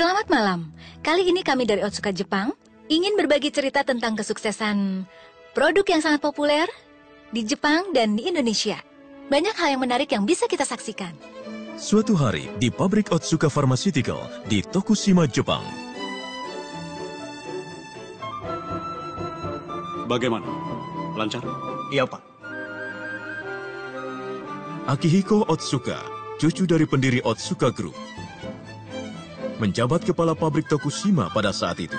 Selamat malam. Kali ini kami dari Otsuka Jepang ingin berbagi cerita tentang kesuksesan produk yang sangat populer di Jepang dan di Indonesia. Banyak hal yang menarik yang bisa kita saksikan. Suatu hari di pabrik Otsuka Pharmaceutical di Tokushima, Jepang. Bagaimana? Lancar? Iya, Pak. Akihiko Otsuka, cucu dari pendiri Otsuka Group, menjabat kepala pabrik Tokushima pada saat itu.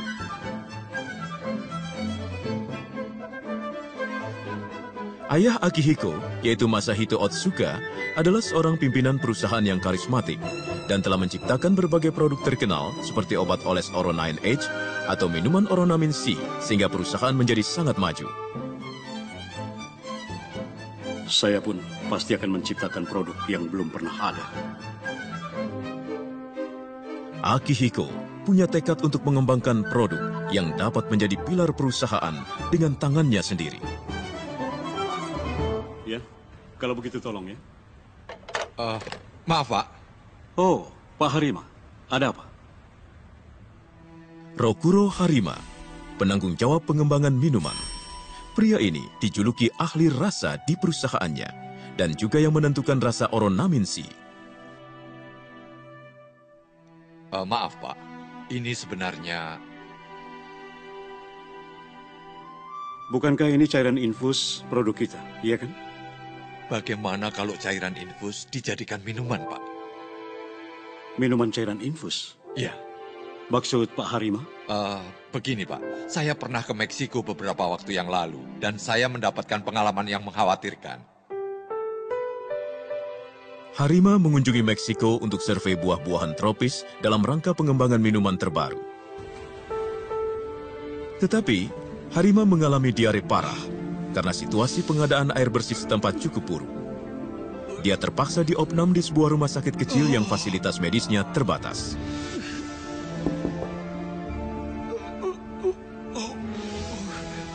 Ayah Akihiko, yaitu Masahito Otsuka, adalah seorang pimpinan perusahaan yang karismatik dan telah menciptakan berbagai produk terkenal seperti obat oles Oro 9H atau minuman Oronamin C, sehingga perusahaan menjadi sangat maju. Saya pun pasti akan menciptakan produk yang belum pernah ada. Akihiko punya tekad untuk mengembangkan produk yang dapat menjadi pilar perusahaan dengan tangannya sendiri. Ya, kalau begitu tolong ya. Maaf, Pak. Oh, Pak Harima, ada apa? Rokuro Harima, penanggung jawab pengembangan minuman. Pria ini dijuluki ahli rasa di perusahaannya dan juga yang menentukan rasa Oronamin C. Maaf, Pak. Ini sebenarnya... Bukankah ini cairan infus produk kita, iya kan? Bagaimana kalau cairan infus dijadikan minuman, Pak? Minuman cairan infus? Iya. Maksud Pak Harima? Begini, Pak. Saya pernah ke Meksiko beberapa waktu yang lalu, dan saya mendapatkan pengalaman yang mengkhawatirkan. Harima mengunjungi Meksiko untuk survei buah-buahan tropis dalam rangka pengembangan minuman terbaru. Tetapi, Harima mengalami diare parah karena situasi pengadaan air bersih setempat cukup buruk. Dia terpaksa diopnam di sebuah rumah sakit kecil yang fasilitas medisnya terbatas.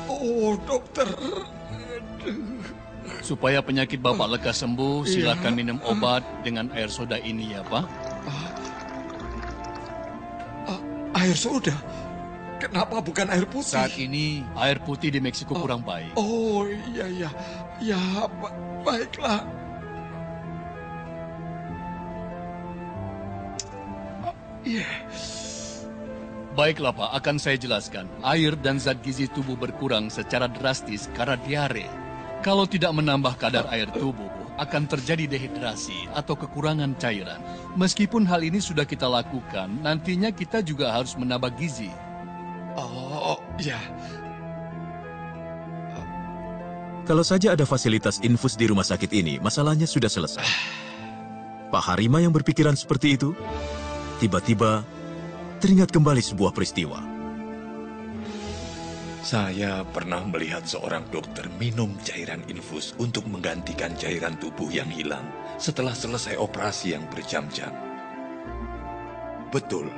Oh, dokter. Supaya penyakit Bapak lekas sembuh, silakan minum obat dengan air soda ini ya, Pak. Air soda? Kenapa bukan air putih? Saat ini air putih di Meksiko kurang baik. Oh, iya. Ya, baiklah. Baiklah, Pak, akan saya jelaskan. Air dan zat gizi tubuh berkurang secara drastis karena diare. Kalau tidak menambah kadar air tubuh, akan terjadi dehidrasi atau kekurangan cairan. Meskipun hal ini sudah kita lakukan, nantinya kita juga harus menambah gizi. Oh, ya. Kalau saja ada fasilitas infus di rumah sakit ini, masalahnya sudah selesai. Pak Harima yang berpikiran seperti itu, tiba-tiba teringat kembali sebuah peristiwa. Saya pernah melihat seorang dokter minum cairan infus untuk menggantikan cairan tubuh yang hilang setelah selesai operasi yang berjam-jam. Betul,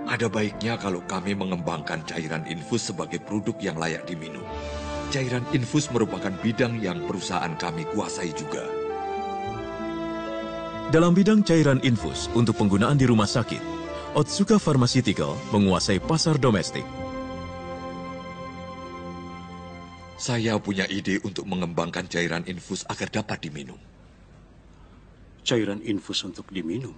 ada baiknya kalau kami mengembangkan cairan infus sebagai produk yang layak diminum. Cairan infus merupakan bidang yang perusahaan kami kuasai juga. Dalam bidang cairan infus untuk penggunaan di rumah sakit, Otsuka Pharmaceutical menguasai pasar domestik. Saya punya ide untuk mengembangkan cairan infus agar dapat diminum. Cairan infus untuk diminum?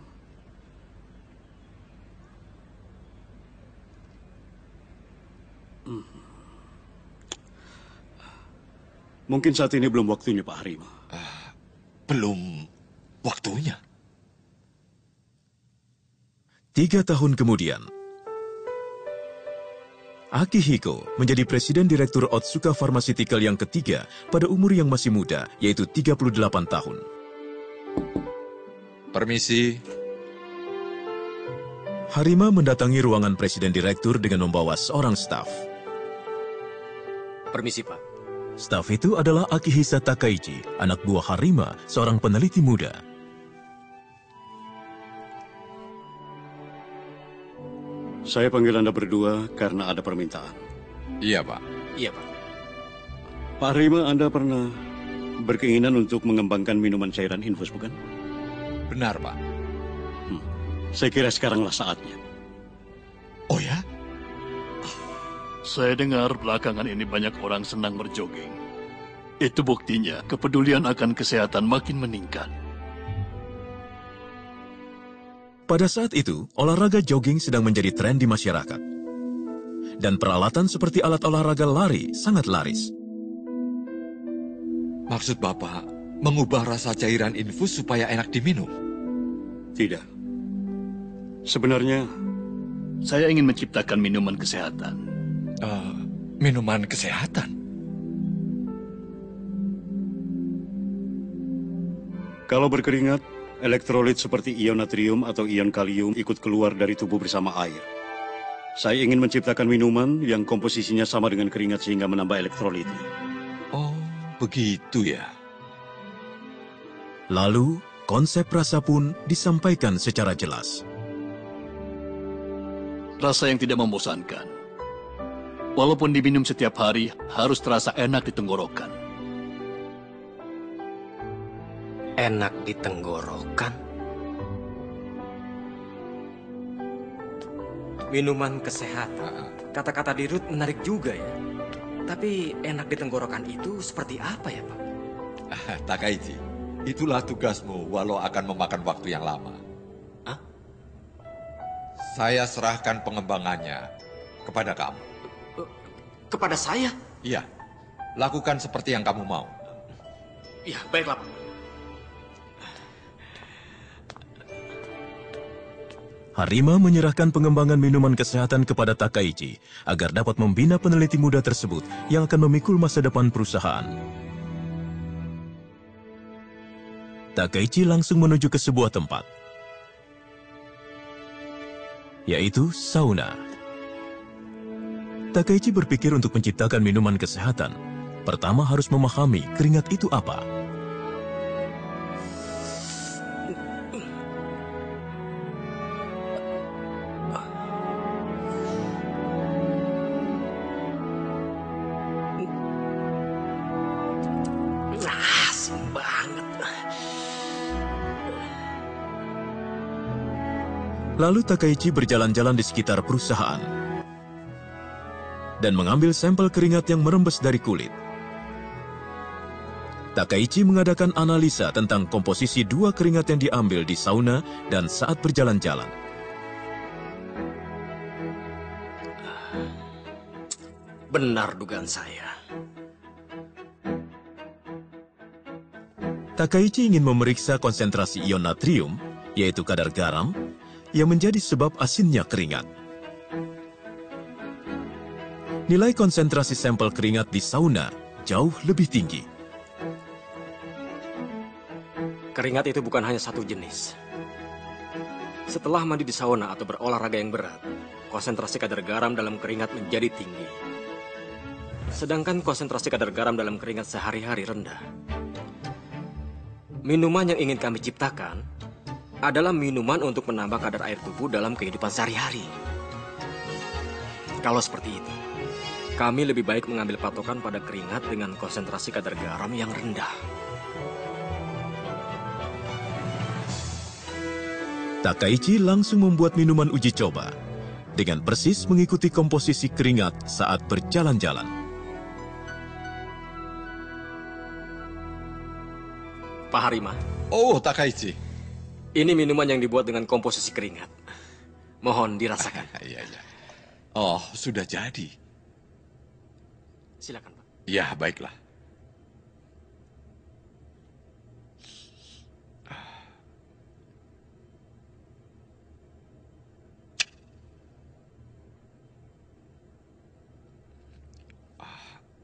Mungkin saat ini belum waktunya, Pak Harima. Belum waktunya. 3 tahun kemudian, Akihiko menjadi presiden direktur Otsuka Pharmaceutical yang ketiga pada umur yang masih muda, yaitu 38 tahun. Permisi. Harima mendatangi ruangan presiden direktur dengan membawa seorang staf. Permisi, Pak. Staf itu adalah Akihisa Takaichi, anak buah Harima, seorang peneliti muda. Saya panggil Anda berdua karena ada permintaan. Iya, Pak. Iya, Pak. Pak Harima, Anda pernah berkeinginan untuk mengembangkan minuman cairan infus, bukan? Benar, Pak. Saya kira sekaranglah saatnya. Oh ya? Saya dengar belakangan ini banyak orang senang berjoging. Itu buktinya kepedulian akan kesehatan makin meningkat. Pada saat itu, olahraga jogging sedang menjadi tren di masyarakat. Dan peralatan seperti alat olahraga lari sangat laris. Maksud Bapak, mengubah rasa cairan infus supaya enak diminum? Tidak. Sebenarnya, Saya ingin menciptakan minuman kesehatan. Minuman kesehatan? kalau berkeringat, elektrolit seperti ion natrium atau ion kalium ikut keluar dari tubuh bersama air. Saya ingin menciptakan minuman yang komposisinya sama dengan keringat sehingga menambah elektrolitnya. Oh, begitu ya. Lalu, konsep rasa pun disampaikan secara jelas. Rasa yang tidak membosankan. Walaupun diminum setiap hari, harus terasa enak di tenggorokan. Enak di tenggorokan? Minuman kesehatan. Kata-kata Dirut menarik juga ya. Tapi enak di tenggorokan itu seperti apa ya, Pak? Takaichi, itulah tugasmu walau akan memakan waktu yang lama. Hah? Saya serahkan pengembangannya kepada kamu. Kepada saya? Iya, lakukan seperti yang kamu mau. Ya, baiklah, Pak. Harima menyerahkan pengembangan minuman kesehatan kepada Takaichi agar dapat membina peneliti muda tersebut yang akan memikul masa depan perusahaan. Takaichi langsung menuju ke sebuah tempat, yaitu sauna. Takaichi berpikir untuk menciptakan minuman kesehatan, pertama harus memahami keringat itu apa. Asin banget. Lalu Takaichi berjalan-jalan di sekitar perusahaan dan mengambil sampel keringat yang merembes dari kulit. Takaichi mengadakan analisa tentang komposisi dua keringat yang diambil di sauna dan saat berjalan-jalan. Benar dugaan saya. Takaichi ingin memeriksa konsentrasi ion natrium, yaitu kadar garam, yang menjadi sebab asinnya keringat. Nilai konsentrasi sampel keringat di sauna jauh lebih tinggi. Keringat itu bukan hanya satu jenis. Setelah mandi di sauna atau berolahraga yang berat, konsentrasi kadar garam dalam keringat menjadi tinggi. Sedangkan konsentrasi kadar garam dalam keringat sehari-hari rendah. Minuman yang ingin kami ciptakan adalah minuman untuk menambah kadar air tubuh dalam kehidupan sehari-hari. Kalau seperti itu, kami lebih baik mengambil patokan pada keringat dengan konsentrasi kadar garam yang rendah. Takaichi langsung membuat minuman uji coba, dengan persis mengikuti komposisi keringat saat berjalan-jalan. Pak Harima, Oh, Takaichi. ini minuman yang dibuat dengan komposisi keringat. Mohon dirasakan. Iya, iya. Oh, sudah jadi. Silakan, Pak. Ya, baiklah.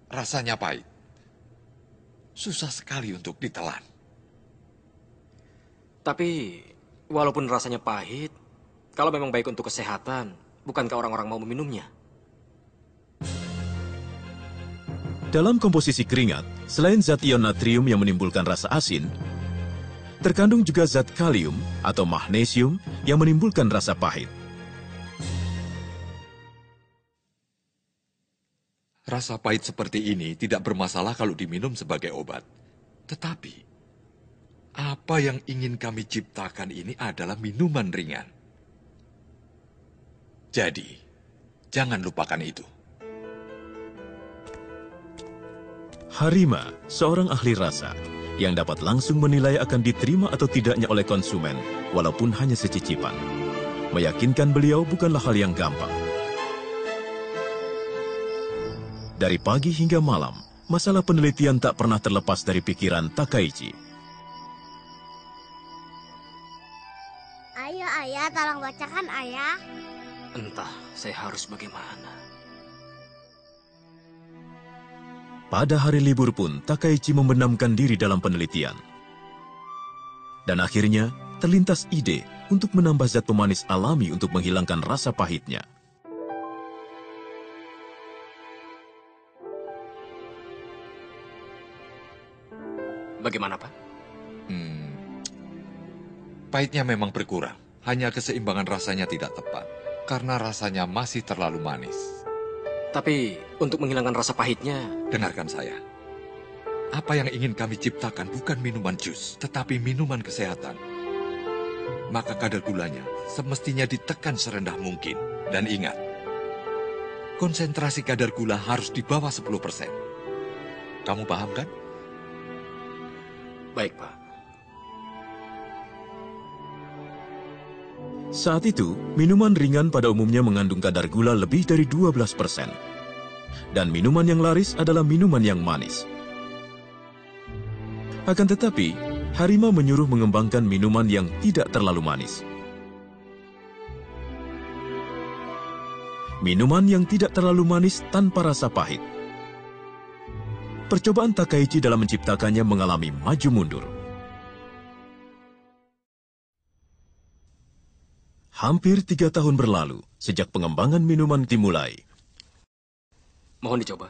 Rasanya pahit. Susah sekali untuk ditelan. Tapi, walaupun rasanya pahit, kalau memang baik untuk kesehatan, bukankah orang-orang mau meminumnya? Dalam komposisi keringat, selain zat ion natrium yang menimbulkan rasa asin, terkandung juga zat kalium atau magnesium yang menimbulkan rasa pahit. Rasa pahit seperti ini tidak bermasalah kalau diminum sebagai obat. Tetapi, apa yang ingin kami ciptakan ini adalah minuman ringan. Jadi, Jangan lupakan itu. Harima, seorang ahli rasa, yang dapat langsung menilai akan diterima atau tidaknya oleh konsumen, walaupun hanya secicipan. Meyakinkan beliau bukanlah hal yang gampang. Dari pagi hingga malam, masalah penelitian tak pernah terlepas dari pikiran Takaichi. Ayo ayah, tolong bacakan ayah. Entah saya harus bagaimana. Pada hari libur pun, Takaichi membenamkan diri dalam penelitian. Dan akhirnya, terlintas ide untuk menambah zat pemanis alami untuk menghilangkan rasa pahitnya. Bagaimana, Pak? Pahitnya memang berkurang. Hanya keseimbangan rasanya tidak tepat. Karena rasanya masih terlalu manis. Tapi untuk menghilangkan rasa pahitnya... Dengarkan saya. Apa yang ingin kami ciptakan bukan minuman jus, tetapi minuman kesehatan. Maka kadar gulanya semestinya ditekan serendah mungkin. Dan ingat, konsentrasi kadar gula harus di bawah 10%. Kamu paham kan? Baik, Pak. Saat itu, minuman ringan pada umumnya mengandung kadar gula lebih dari 12%. Dan minuman yang laris adalah minuman yang manis. Akan tetapi, Harima menyuruh mengembangkan minuman yang tidak terlalu manis. Minuman yang tidak terlalu manis tanpa rasa pahit. Percobaan Takaichi dalam menciptakannya mengalami maju mundur. Hampir 3 tahun berlalu sejak pengembangan minuman dimulai. Mohon dicoba.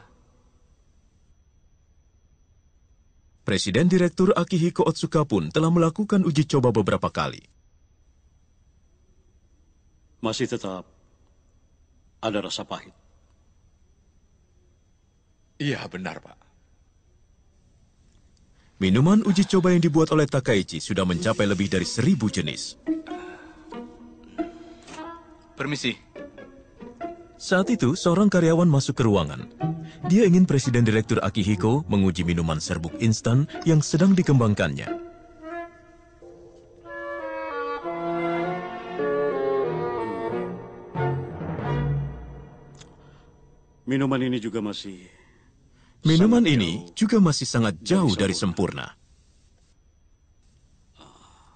Presiden Direktur Akihiko Otsuka pun telah melakukan uji coba beberapa kali. Masih tetap ada rasa pahit. Iya, benar, Pak. Minuman uji coba yang dibuat oleh Takaichi sudah mencapai lebih dari 1000 jenis. Permisi. Saat itu, seorang karyawan masuk ke ruangan. Dia ingin Presiden Direktur Akihiko menguji minuman serbuk instan yang sedang dikembangkannya. Minuman ini juga masih... Minuman ini juga masih sangat jauh dari sempurna.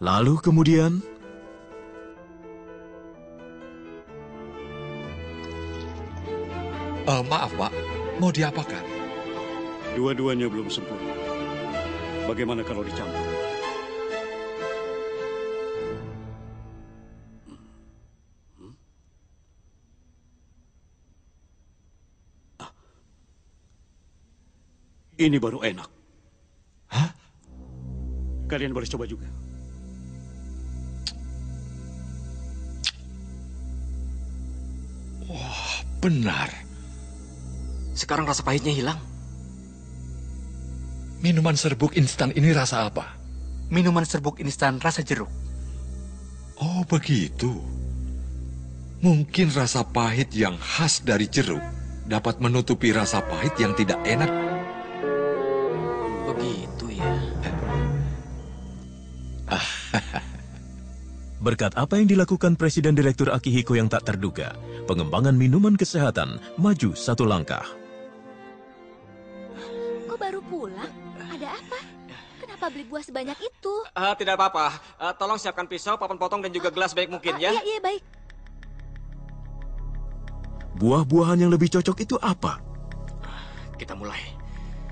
Lalu kemudian... Maaf, Pak. Mau diapakan? Dua-duanya belum sempurna. Bagaimana kalau dicampur? Ini baru enak. Hah? Kalian boleh coba juga. Wah, benar. Sekarang rasa pahitnya hilang. Minuman serbuk instan ini rasa apa? Minuman serbuk instan rasa jeruk. Oh, begitu. Mungkin rasa pahit yang khas dari jeruk dapat menutupi rasa pahit yang tidak enak. Begitu ya. Berkat apa yang dilakukan Presiden Direktur Akihiko yang tak terduga, pengembangan minuman kesehatan maju satu langkah. Kok baru pulang? Ada apa? Kenapa beli buah sebanyak itu? Tidak apa-apa. Tolong siapkan pisau, papan potong, dan juga gelas baik mungkin ya. Iya, baik. Buah-buahan yang lebih cocok itu apa? Kita mulai.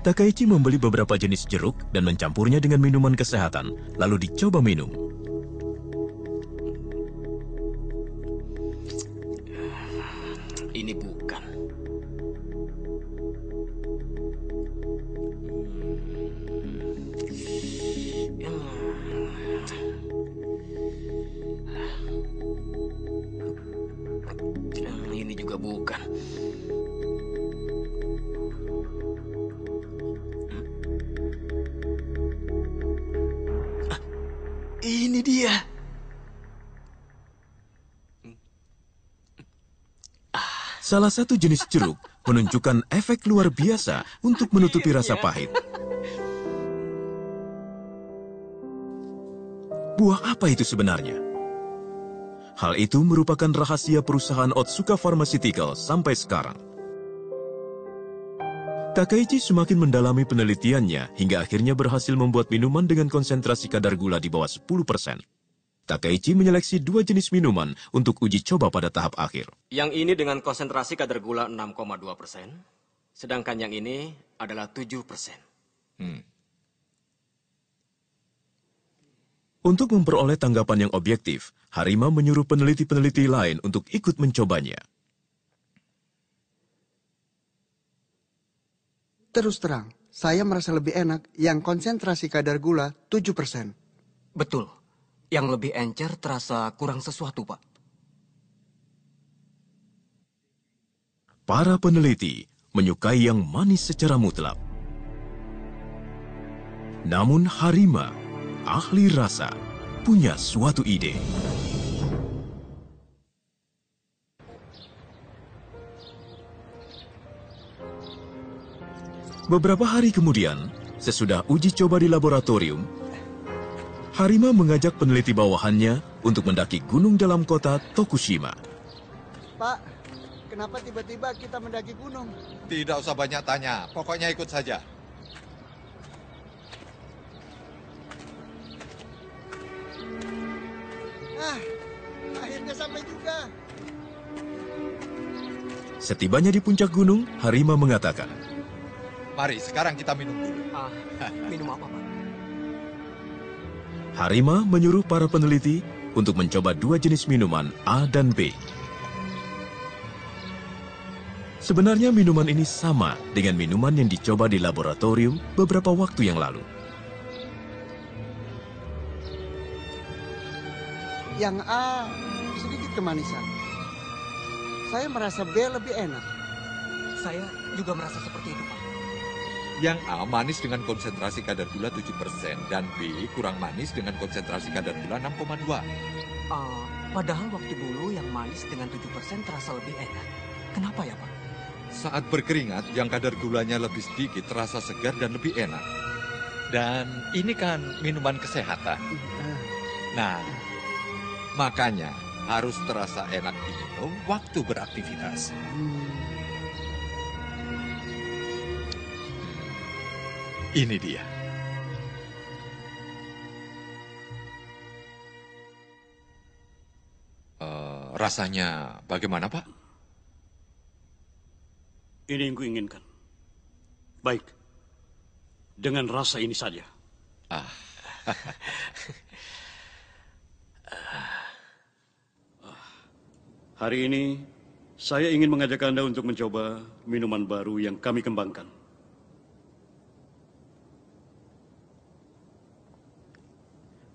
Takaichi membeli beberapa jenis jeruk dan mencampurnya dengan minuman kesehatan, lalu dicoba minum. Ini bukan. Ini juga bukan. Ini dia. Salah satu jenis jeruk menunjukkan efek luar biasa untuk menutupi rasa pahit. Buah apa itu sebenarnya? Hal itu merupakan rahasia perusahaan Otsuka Pharmaceutical sampai sekarang. Takaichi semakin mendalami penelitiannya hingga akhirnya berhasil membuat minuman dengan konsentrasi kadar gula di bawah 10%. Takaichi menyeleksi 2 jenis minuman untuk uji coba pada tahap akhir. Yang ini dengan konsentrasi kadar gula 6,2%, sedangkan yang ini adalah 7%. Untuk memperoleh tanggapan yang objektif, Harima menyuruh peneliti-peneliti lain untuk ikut mencobanya. Terus terang, saya merasa lebih enak yang konsentrasi kadar gula 7%. Betul. Yang lebih encer terasa kurang sesuatu, Pak. Para peneliti menyukai yang manis secara mutlak. Namun Harima, ahli rasa, punya suatu ide. Beberapa hari kemudian, sesudah uji coba di laboratorium, Harima mengajak peneliti bawahannya untuk mendaki gunung dalam kota Tokushima. Pak, kenapa tiba-tiba kita mendaki gunung? Tidak usah banyak tanya, pokoknya ikut saja. Akhirnya sampai juga. Setibanya di puncak gunung, Harima mengatakan, Mari, sekarang kita minum dulu. Minum apa, Pak? Harima menyuruh para peneliti untuk mencoba 2 jenis minuman A dan B. Sebenarnya minuman ini sama dengan minuman yang dicoba di laboratorium beberapa waktu yang lalu. Yang A sedikit kemanisan. Saya merasa B lebih enak. Saya juga merasa seperti itu, Pak. Yang A manis dengan konsentrasi kadar gula 7% dan B kurang manis dengan konsentrasi kadar gula 6,2. Padahal waktu dulu yang manis dengan 7% terasa lebih enak. Kenapa ya, Pak? Saat berkeringat, yang kadar gulanya lebih sedikit terasa segar dan lebih enak. Dan ini kan minuman kesehatan. Nah, makanya harus terasa enak diminum waktu beraktivitas. Ini dia. Rasanya bagaimana, Pak? Ini yang kuinginkan. Baik. Dengan rasa ini saja. Hari ini, saya ingin mengajak Anda untuk mencoba minuman baru yang kami kembangkan.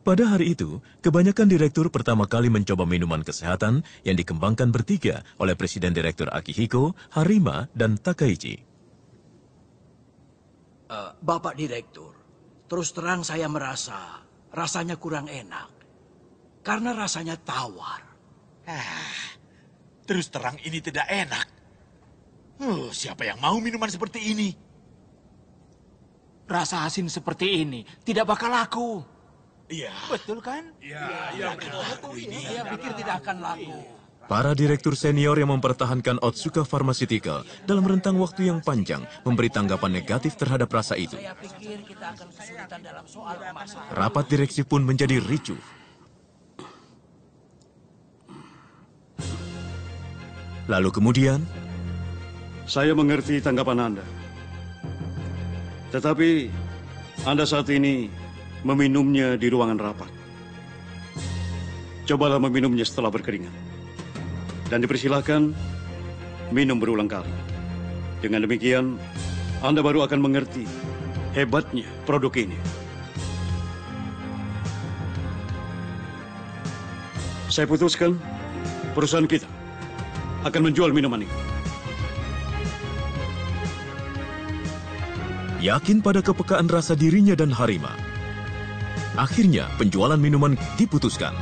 Pada hari itu, kebanyakan direktur pertama kali mencoba minuman kesehatan yang dikembangkan bertiga oleh Presiden Direktur Akihiko, Harima, dan Takaichi. Bapak Direktur, terus terang saya merasa rasanya kurang enak. Karena rasanya tawar. Terus terang ini tidak enak. Siapa yang mau minuman seperti ini? Rasa asin seperti ini tidak bakal laku. Iya. Betul kan? Iya. Saya pikir tidak akan laku. Para direktur senior yang mempertahankan Otsuka Pharmaceutical dalam rentang waktu yang panjang memberi tanggapan negatif terhadap rasa itu. Saya pikir kita akan kesulitan dalam soal pemasaran. Rapat direksi pun menjadi ricuh. Lalu kemudian, Saya mengerti tanggapan Anda. Tetapi Anda saat ini meminumnya di ruangan rapat. Cobalah meminumnya setelah berkeringat. Dan dipersilahkan minum berulang kali. Dengan demikian, Anda baru akan mengerti hebatnya produk ini. Saya putuskan, perusahaan kita akan menjual minuman ini. yakin pada kepekaan rasa dirinya dan Harima, akhirnya penjualan minuman diputuskan.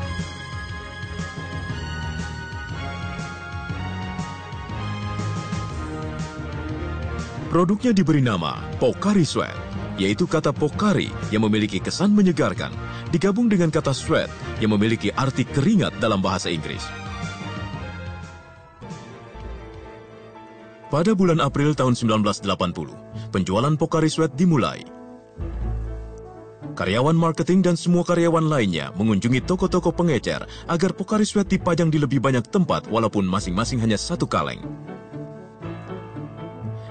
Produknya diberi nama Pocari Sweat, yaitu kata Pocari yang memiliki kesan menyegarkan, digabung dengan kata sweat yang memiliki arti keringat dalam bahasa Inggris. Pada bulan April tahun 1980, penjualan Pocari Sweat dimulai. Karyawan marketing dan semua karyawan lainnya mengunjungi toko-toko pengecer agar Pocari Sweat dipajang di lebih banyak tempat walaupun masing-masing hanya satu kaleng.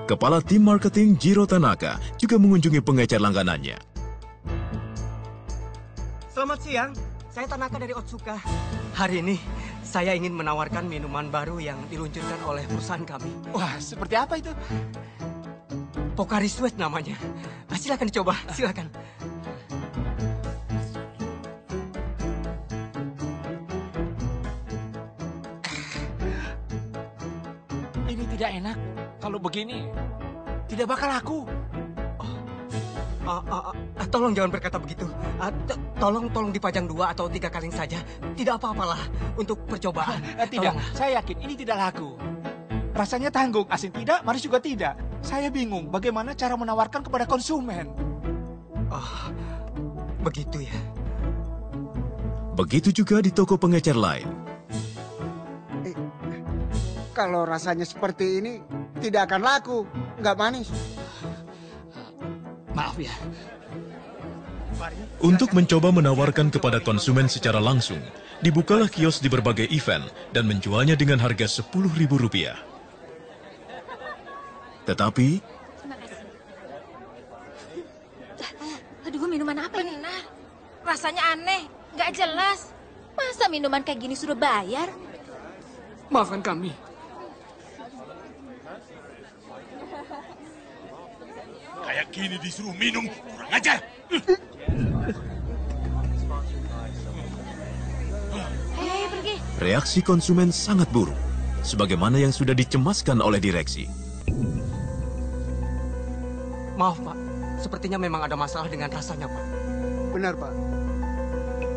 Kepala tim marketing Jiro Tanaka juga mengunjungi pengecer langganannya. Selamat siang, saya Tanaka dari Otsuka. Hari ini saya ingin menawarkan minuman baru yang diluncurkan oleh perusahaan kami. Wah, seperti apa itu? Pocari Sweat namanya. Silakan dicoba, silakan. Ini tidak enak. Kalau begini, tidak bakal laku. Tolong jangan berkata begitu. Tolong dipajang 2 atau 3 kaleng saja. Tidak apa-apalah untuk percobaan. Tidak, saya yakin ini tidak laku. Rasanya tanggung, asin tidak, manis juga tidak. Saya bingung bagaimana cara menawarkan kepada konsumen. Begitu ya. Begitu juga di toko pengecer lain. Kalau rasanya seperti ini, tidak akan laku. Nggak manis. Maaf ya. Untuk mencoba menawarkan kepada konsumen secara langsung, dibukalah kios di berbagai event dan menjualnya dengan harga Rp10.000. Tetapi... Aduh, minuman apa ini? Benar. Rasanya aneh, nggak jelas. Masa minuman kayak gini suruh bayar? Maafkan kami. Kayak gini disuruh minum, kurang ajar. Hei, pergi. Reaksi konsumen sangat buruk, sebagaimana yang sudah dicemaskan oleh direksi. Maaf, Pak. Sepertinya memang ada masalah dengan rasanya, Pak. Benar, Pak.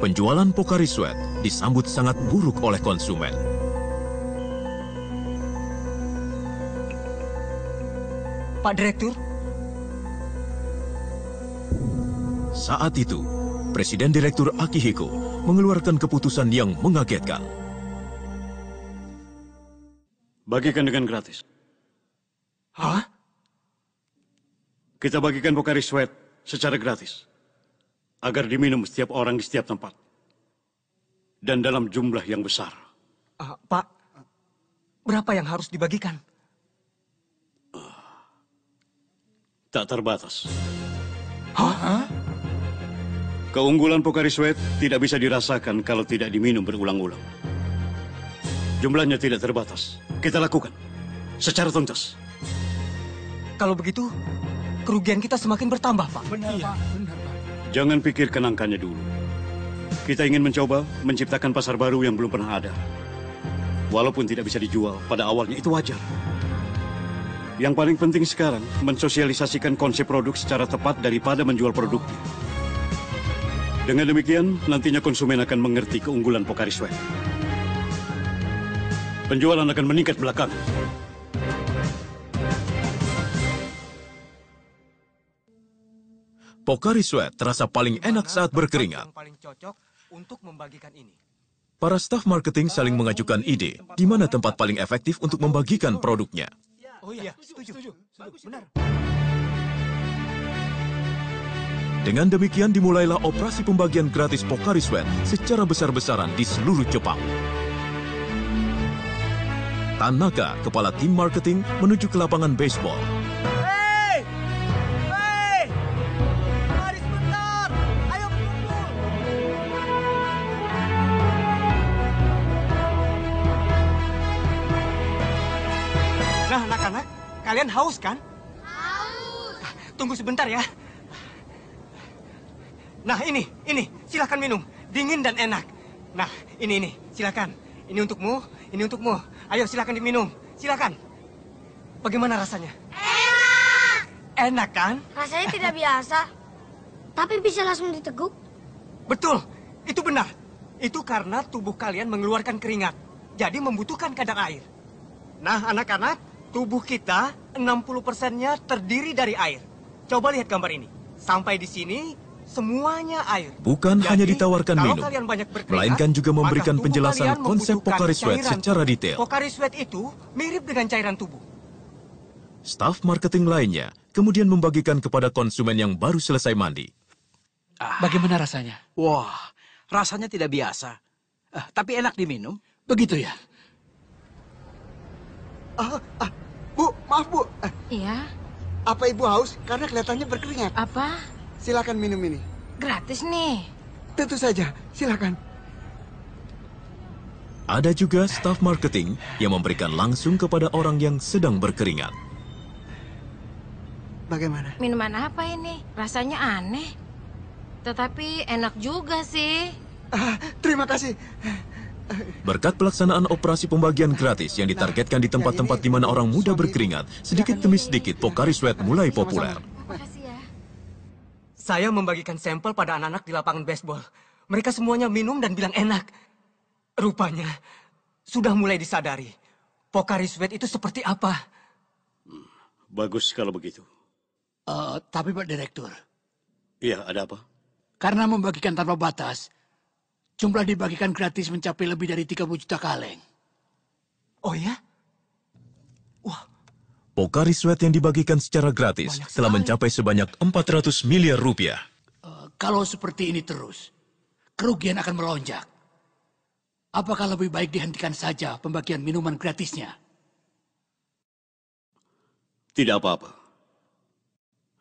Penjualan Pocari Sweat disambut sangat buruk oleh konsumen. Pak Direktur? Saat itu, Presiden Direktur Akihiko mengeluarkan keputusan yang mengagetkan. Bagikan dengan gratis. Hah? Kita bagikan Pocari Sweat secara gratis. Agar diminum setiap orang di setiap tempat. Dan dalam jumlah yang besar. Pak, berapa yang harus dibagikan? Tak terbatas. Hah? Keunggulan Pocari Sweat tidak bisa dirasakan kalau tidak diminum berulang-ulang. Jumlahnya tidak terbatas. Kita lakukan secara tuntas. Kalau begitu, kerugian kita semakin bertambah, Pak. Benar, Pak. Benar, Pak. Jangan pikir kenangkannya dulu. Kita ingin mencoba menciptakan pasar baru yang belum pernah ada. Walaupun tidak bisa dijual pada awalnya, itu wajar. Yang paling penting sekarang, mensosialisasikan konsep produk secara tepat daripada menjual produknya. Dengan demikian, nantinya konsumen akan mengerti keunggulan Pocari Sweat. Penjualan akan meningkat belakangan. Pocari Sweat terasa paling enak saat berkeringat. Yang paling cocok untuk membagikan ini. Para staf marketing saling mengajukan ide di mana tempat paling efektif untuk membagikan produknya. Oh iya, setuju. Benar. Dengan demikian dimulailah operasi pembagian gratis Pocari Sweat secara besar-besaran di seluruh Jepang. Tanaka, kepala tim marketing, menuju ke lapangan baseball. Hei! Mari sebentar! Ayo berkumpul! Nah, anak-anak, kalian haus kan? Haus! Tunggu sebentar ya. Nah, ini, silakan minum. Dingin dan enak. Nah, ini, silakan. Ini untukmu, ini untukmu. Ayo, silakan diminum. Silakan. Bagaimana rasanya? Enak! Enak kan? Rasanya tidak biasa. Tapi bisa langsung diteguk. Betul, itu benar. Itu karena tubuh kalian mengeluarkan keringat. Jadi membutuhkan kadar air. Nah, anak-anak, Tubuh kita 60%-nya terdiri dari air. Coba lihat gambar ini. Sampai di sini semuanya air. Bukan Jadi, hanya ditawarkan kalau minum, kalian banyak berkeringat, melainkan juga memberikan maka tubuh penjelasan kalian konsep membutuhkan Pocari Sweat cairan secara tubuh. detail. Pocari Sweat itu mirip dengan cairan tubuh. Staf marketing lainnya kemudian membagikan kepada konsumen yang baru selesai mandi. Bagaimana rasanya? Wah, rasanya tidak biasa. Tapi enak diminum. Begitu ya? Bu, maaf Bu. Iya, Apa Ibu haus? Karena kelihatannya berkeringat. apa? Silakan minum ini. Gratis nih. Tentu saja, silakan. Ada juga staf marketing yang memberikan langsung kepada orang yang sedang berkeringat. Bagaimana? Minuman apa ini? Rasanya aneh. Tetapi enak juga sih. Terima kasih. Berkat pelaksanaan operasi pembagian gratis yang ditargetkan di tempat-tempat di mana orang muda berkeringat, sedikit demi sedikit Pocari Sweat mulai populer. Makasih ya. Saya membagikan sampel pada anak-anak di lapangan baseball. Mereka semuanya minum dan bilang enak. Rupanya sudah mulai disadari. Pocari Sweat itu seperti apa? Bagus kalau begitu. Tapi Pak Direktur, Iya, ada apa? karena membagikan tanpa batas, jumlah dibagikan gratis mencapai lebih dari 30 juta kaleng. Oh ya? Pocari Sweat yang dibagikan secara gratis telah mencapai sebanyak 400 miliar rupiah. Kalau seperti ini terus, kerugian akan melonjak. Apakah lebih baik dihentikan saja pembagian minuman gratisnya? Tidak apa-apa.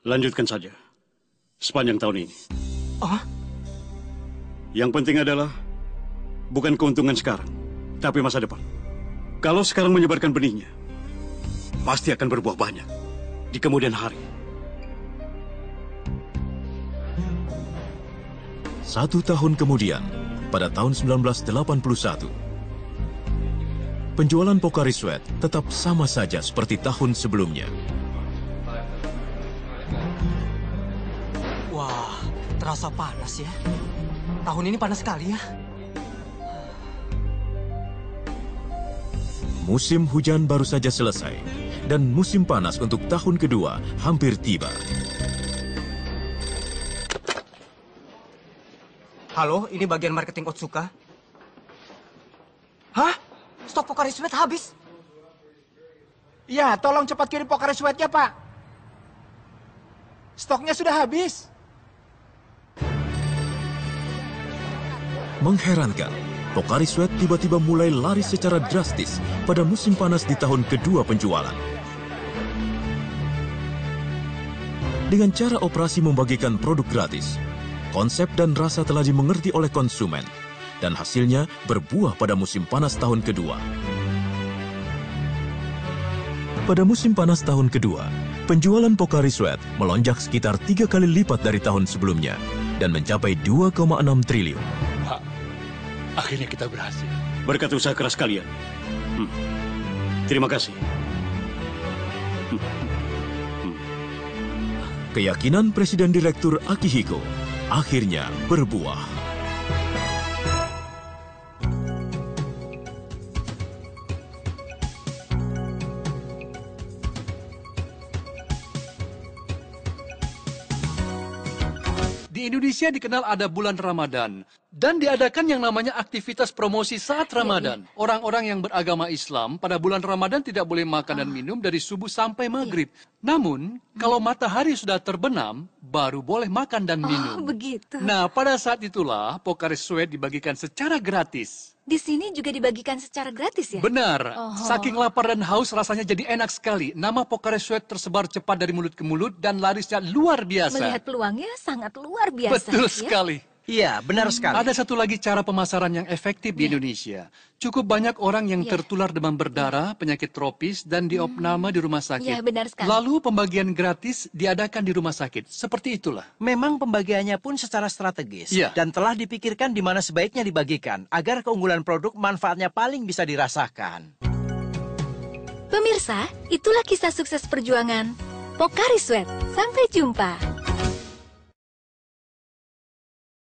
Lanjutkan saja. Sepanjang tahun ini. Yang penting adalah bukan keuntungan sekarang, tapi masa depan. Kalau sekarang menyebarkan benihnya, pasti akan berbuah banyak di kemudian hari. 1 tahun kemudian, pada tahun 1981, penjualan Pocari Sweat tetap sama saja seperti tahun sebelumnya. Wah, terasa panas ya. Tahun ini panas sekali ya. Musim hujan baru saja selesai, dan musim panas untuk tahun kedua hampir tiba. Halo, ini bagian marketing Otsuka. Hah? Stok Pocari Sweat habis? Ya, tolong cepat kirim Pocari Sweat-nya, Pak. Stoknya sudah habis. Mengherankan, Pocari Sweat tiba-tiba mulai laris secara drastis pada musim panas di tahun kedua penjualan. Dengan cara operasi membagikan produk gratis, konsep dan rasa telah dimengerti oleh konsumen, dan hasilnya berbuah pada musim panas tahun kedua. Pada musim panas tahun kedua, penjualan Pocari Sweat melonjak sekitar 3 kali lipat dari tahun sebelumnya dan mencapai 2,6 triliun. Pak, akhirnya kita berhasil. Berkat usaha keras kalian. Terima kasih. Keyakinan Presiden Direktur Akihiko akhirnya berbuah. Di Indonesia dikenal ada bulan Ramadan dan diadakan yang namanya aktivitas promosi saat Ramadan. Orang-orang yang beragama Islam pada bulan Ramadan tidak boleh makan dan minum dari subuh sampai maghrib. Namun, kalau matahari sudah terbenam, baru boleh makan dan minum. Oh, begitu. Nah, pada saat itulah Pocari Sweat dibagikan secara gratis. Di sini juga dibagikan secara gratis ya? Benar. Oh. Saking lapar dan haus rasanya jadi enak sekali. Nama Pocari Sweat tersebar cepat dari mulut ke mulut dan larisnya luar biasa. Melihat peluangnya sangat luar biasa. Betul ya? sekali. Iya, benar sekali. Ada satu lagi cara pemasaran yang efektif di Indonesia. Cukup banyak orang yang tertular demam berdarah, penyakit tropis, dan diopname di rumah sakit. Iya, benar sekali. Lalu pembagian gratis diadakan di rumah sakit. Seperti itulah. Memang pembagiannya pun secara strategis. Iya. Dan telah dipikirkan di mana sebaiknya dibagikan, agar keunggulan produk manfaatnya paling bisa dirasakan. Pemirsa, itulah kisah sukses perjuangan Pocari Sweat. Sampai jumpa.